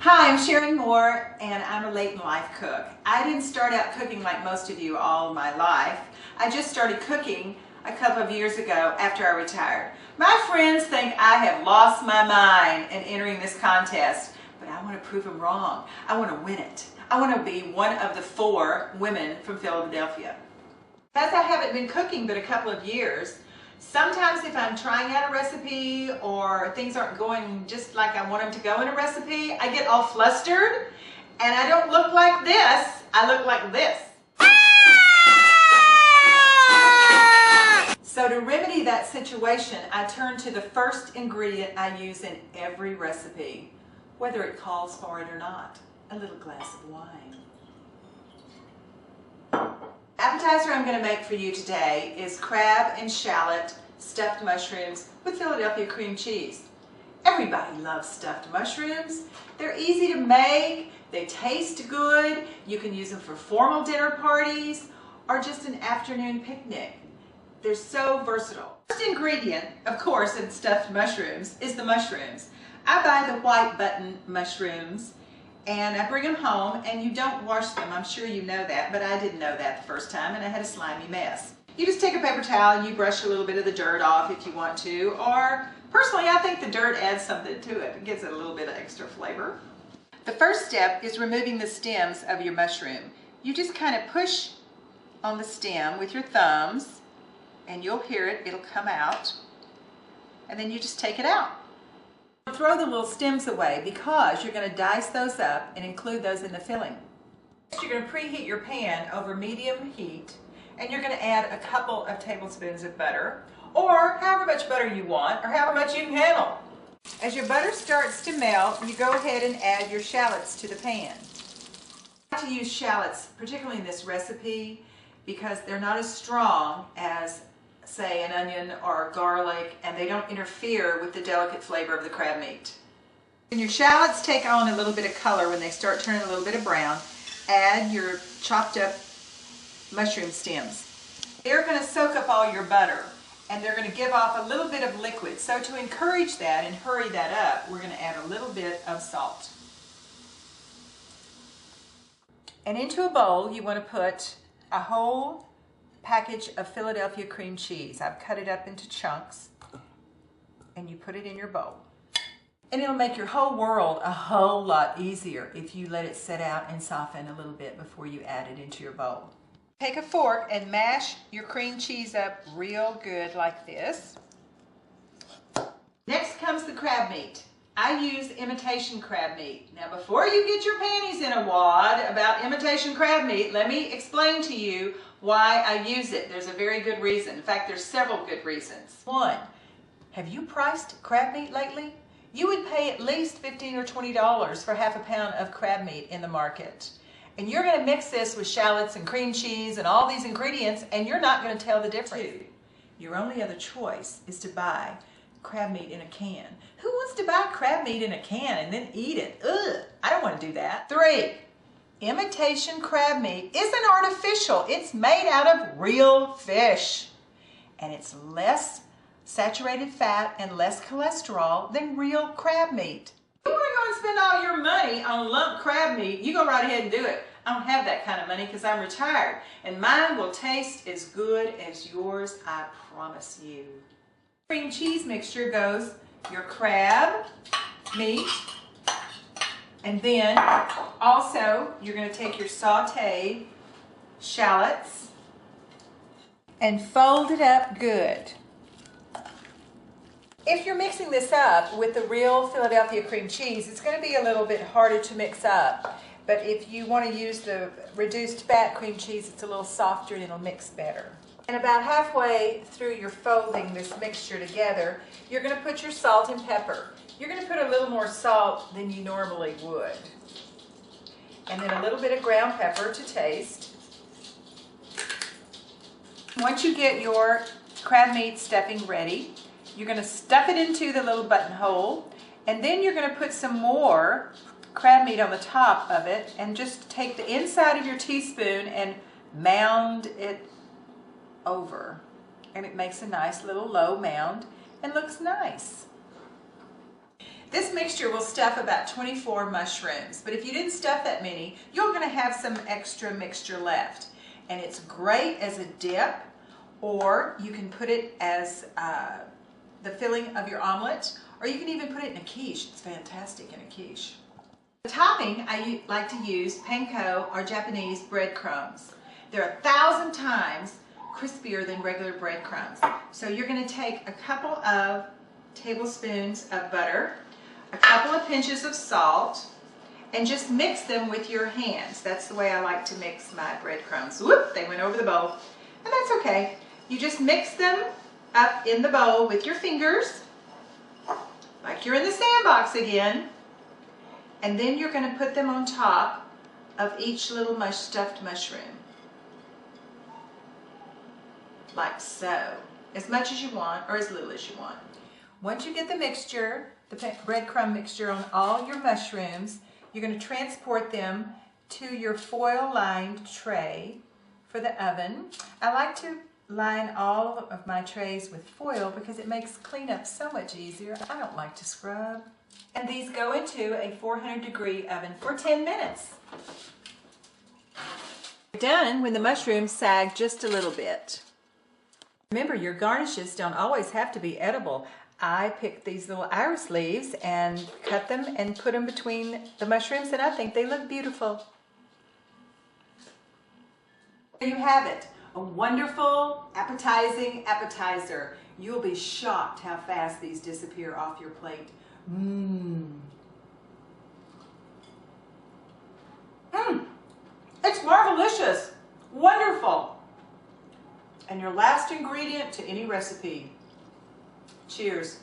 Hi, I'm Sharon Moore, and I'm a late-in-life cook. I didn't start out cooking like most of you all my life. I just started cooking a couple of years ago after I retired. My friends think I have lost my mind in entering this contest, but I want to prove them wrong. I want to win it. I want to be one of the 4 women from Philadelphia. As I haven't been cooking but a couple of years, sometimes if I'm trying out a recipe or things aren't going just like I want them to go in a recipe, I get all flustered and I don't look like this, I look like this. So to remedy that situation, I turn to the first ingredient I use in every recipe, whether it calls for it or not, a little glass of wine. Appetizer I'm going to make for you today is crab and shallot stuffed mushrooms with Philadelphia cream cheese. Everybody loves stuffed mushrooms. They're easy to make, they taste good, you can use them for formal dinner parties or just an afternoon picnic. They're so versatile. The first ingredient, of course, in stuffed mushrooms is the mushrooms. I buy the white button mushrooms and I bring them home, and you don't wash them. I'm sure you know that, but I didn't know that the first time, and I had a slimy mess. You just take a paper towel and you brush a little bit of the dirt off if you want to, or personally I think the dirt adds something to it. It gives it a little bit of extra flavor. The first step is removing the stems of your mushroom. You just kind of push on the stem with your thumbs, and you'll hear it, it'll come out, and then you just take it out. Throw the little stems away because you're going to dice those up and include those in the filling. You're going to preheat your pan over medium heat, and you're going to add a couple of tablespoons of butter, or however much butter you want, or however much you can handle. As your butter starts to melt, you go ahead and add your shallots to the pan. I like to use shallots, particularly in this recipe, because they're not as strong as, say, an onion or garlic, and they don't interfere with the delicate flavor of the crab meat. When your shallots take on a little bit of color, when they start turning a little bit of brown, add your chopped up mushroom stems. They're going to soak up all your butter, and they're going to give off a little bit of liquid. So to encourage that and hurry that up, we're going to add a little bit of salt. And into a bowl, you want to put a whole package of Philadelphia cream cheese. I've cut it up into chunks, and you put it in your bowl. And it'll make your whole world a whole lot easier if you let it sit out and soften a little bit before you add it into your bowl. Take a fork and mash your cream cheese up real good like this. Next comes the crab meat. I use imitation crab meat. Now before you get your panties in a wad about imitation crab meat, let me explain to you why I use it. There's a very good reason. In fact, there's several good reasons. 1, have you priced crab meat lately? You would pay at least $15 or $20 for half a pound of crab meat in the market. And you're going to mix this with shallots and cream cheese and all these ingredients, and you're not going to tell the difference. 2, your only other choice is to buy crab meat in a can. Who wants to buy crab meat in a can and then eat it? Ugh, I don't want to do that. 3, imitation crab meat isn't artificial. It's made out of real fish. And it's less saturated fat and less cholesterol than real crab meat. If you want to go and spend all your money on lump crab meat, you go right ahead and do it. I don't have that kind of money because I'm retired. And mine will taste as good as yours, I promise you. Cream cheese mixture goes your crab meat, and then also you're going to take your sauteed shallots and fold it up good. If you're mixing this up with the real Philadelphia cream cheese, it's going to be a little bit harder to mix up. But if you want to use the reduced fat cream cheese, it's a little softer and it'll mix better. And about halfway through your folding this mixture together, you're going to put your salt and pepper. You're going to put a little more salt than you normally would. And then a little bit of ground pepper to taste. Once you get your crab meat stuffing ready, you're going to stuff it into the little buttonhole, and then you're going to put some more crab meat on the top of it, and just take the inside of your teaspoon and mound it over. And it makes a nice little low mound and looks nice. This mixture will stuff about 24 mushrooms, but if you didn't stuff that many, you're going to have some extra mixture left. And it's great as a dip, or you can put it as the filling of your omelet, or you can even put it in a quiche. It's fantastic in a quiche. The topping, I like to use panko or Japanese breadcrumbs. They're 1,000 times crispier than regular breadcrumbs. So you're going to take a couple of tablespoons of butter, a couple of pinches of salt, and just mix them with your hands. That's the way I like to mix my breadcrumbs. Whoop, they went over the bowl. And that's okay. You just mix them up in the bowl with your fingers, like you're in the sandbox again. And then you're going to put them on top of each little stuffed mushroom. Like so. As much as you want, or as little as you want. Once you get the mixture, the breadcrumb mixture on all your mushrooms, you're going to transport them to your foil-lined tray for the oven. I like to line all of my trays with foil because it makes cleanup so much easier. I don't like to scrub. And these go into a 400-degree oven for 10 minutes. You're done when the mushrooms sag just a little bit. Remember, your garnishes don't always have to be edible. I picked these little iris leaves and cut them and put them between the mushrooms, and I think they look beautiful. There you have it, a wonderful, appetizing appetizer. You'll be shocked how fast these disappear off your plate. It's marvelicious, wonderful. And your last ingredient to any recipe. Cheers.